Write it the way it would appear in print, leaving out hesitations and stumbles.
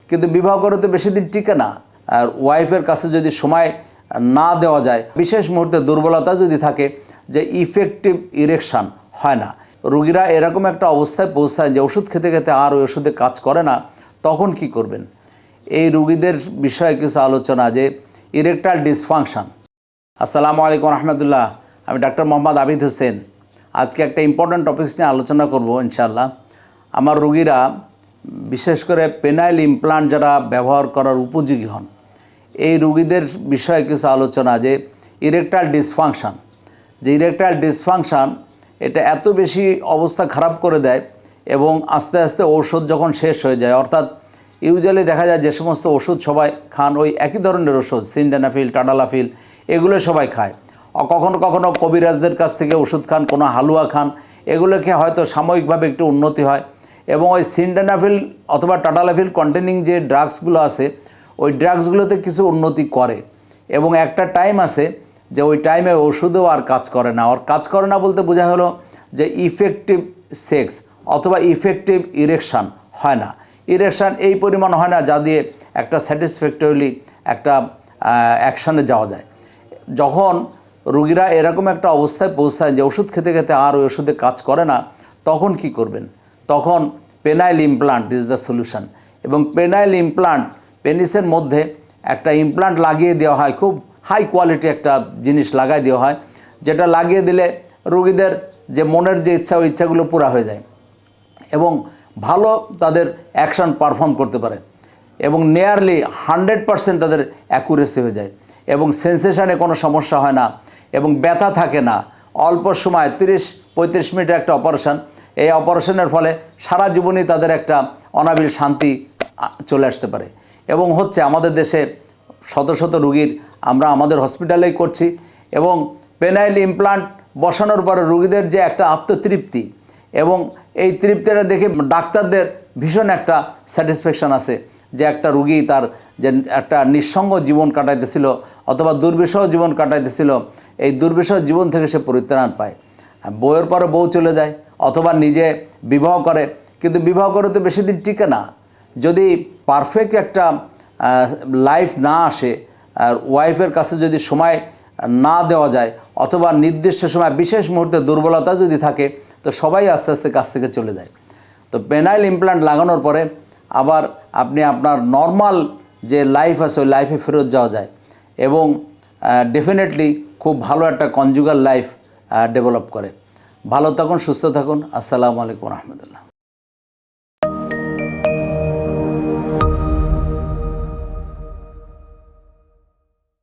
কিন্তু বিবাহ করে তো বেশি দিন টিকে না। আর ওয়াইফের কাছে যদি সময় না দেওয়া যায়, বিশেষ মুহূর্তে দুর্বলতা যদি থাকে, যে ইফেক্টিভ ইরেকশন হয় না, রোগীরা এরকম একটা অবস্থায় পৌঁছায় যে ওষুধ খেতে খেতে আর ওই ওষুধে কাজ করে না, তখন কি করবেন? এই রোগীদের বিষয়ে কিছু আলোচনা, যে ইরেকটাইল ডিসফাংশন। আসসালামু আলাইকুম রহমতুল্লাহ, আমি ডাক্তার মোহাম্মদ আবিদ হোসেন। আজকে একটা ইম্পর্ট্যান্ট টপিকস নিয়ে আলোচনা করব ইনশাআল্লাহ। আমার রোগীরা বিশেষ করে পেনাইল ইমপ্লান্ট যারা ব্যবহার করার উপযোগী হন, এই রোগীদের বিষয়ে কিছু আলোচনা, যে ইরেকটাইল ডিসফাংশন। যে ইরেকটাইল ডিসফাংশন, এটা এত বেশি অবস্থা খারাপ করে দেয় এবং আস্তে আস্তে ঔষধ যখন শেষ হয়ে যায়, অর্থাৎ ইউজুয়ালি দেখা যায় যে সমস্ত ওষুধ সবাই খান, ওই একই ধরনের ওষুধ, সিনডেনাফিল, টাডালাফিল, এগুলো সবাই খায়। কখনো কখনো কবিরাজদের কাছ থেকে ওষুধ খান, কোনো হালুয়া খান, এগুলোকে হয়তো সাময়িকভাবে একটু উন্নতি হয়। এবং ওই সিনডেনাফিল অথবা টাডালাফিল কন্টেনিং যে ড্রাগসগুলো আছে, ওই ড্রাগসগুলোতে কিছু উন্নতি করে, এবং একটা টাইম আছে যে ওই টাইমে ওষুধেও আর কাজ করে না। আর কাজ করে না বলতে বোঝা হলো যে ইফেক্টিভ সেক্স অথবা ইফেক্টিভ ইরেকশান হয় না। ইরেকশান এই পরিমাণ হয় না যা দিয়ে একটা স্যাটিসফ্যাক্টরিলি একটা অ্যাকশানে যাওয়া যায়। যখন রোগীরা এরকম একটা অবস্থায় পৌঁছায় যে ওষুধ খেতে খেতে আর ওই ওষুধে কাজ করে না, তখন কি করবেন? তখন penile implant is the solution. এবং পেনাইল ইমপ্লান্ট, পেনিসের মধ্যে একটা ইমপ্লান্ট লাগিয়ে দেওয়া হয়, খুব হাই কোয়ালিটি একটা জিনিস লাগাই দেওয়া হয়, যেটা লাগিয়ে দিলে রোগীদের যে মনের যে ইচ্ছা, ওই ইচ্ছাগুলো পুরা হয়ে যায় এবং ভালো তাদের অ্যাকশন পারফর্ম করতে পারে, এবং নিয়ারলি 100% তাদের অ্যাকুরেসি হয়ে যায়, এবং সেন্সেশনে কোনো সমস্যা হয় না, এবং ব্যথা থাকে না। অল্প সময় 30-35 মিনিটের একটা অপারেশন, এই অপারেশনের ফলে সারা জীবনই তাদের একটা অনাবিল শান্তি চলে আসতে পারে। এবং হচ্ছে আমাদের দেশে শত শত রোগীর আমরা আমাদের হসপিটালেই করছি, এবং পেনাইল ইমপ্লান্ট বসানোর পরে রোগীদের যে একটা আত্মতৃপ্তি, এবং এই তৃপ্তিটা দেখে ডাক্তারদের ভীষণ একটা স্যাটিসফ্যাকশান আছে, যে একটা রোগী তার যে একটা নিঃসঙ্গ জীবন কাটাইতেছিল অথবা দুর্বিষহ জীবন কাটাইতেছিল, এই দুর্বিষহ জীবন থেকে সে পরিত্রাণ পায়। বউয়ের পরে বউ চলে যায় অথবা নিজে বিবাহ করে, কিন্তু বিবাহ করে তো বেশি দিন টিকে না। যদি পারফেক্ট একটা লাইফ না আসে, আর ওয়াইফের কাছে যদি সময় না দেওয়া যায় অথবা নির্দিষ্ট সময় বিশেষ মুহূর্তে দুর্বলতা যদি থাকে, তো সবাই আস্তে আস্তে কাছ থেকে চলে যায়। তো পেনাইল ইমপ্লান্ট লাগানোর পরে আবার আপনি আপনার নর্মাল যে লাইফ আছে, ওই লাইফে ফেরত যাওয়া যায়, এবং ডেফিনেটলি খুব ভালো একটা কনজুগাল লাইফ ডেভেলপ করে। ভালো থাকুন, সুস্থ থাকুন। আসসালামু আলাইকুম রহমতুল্লাহ।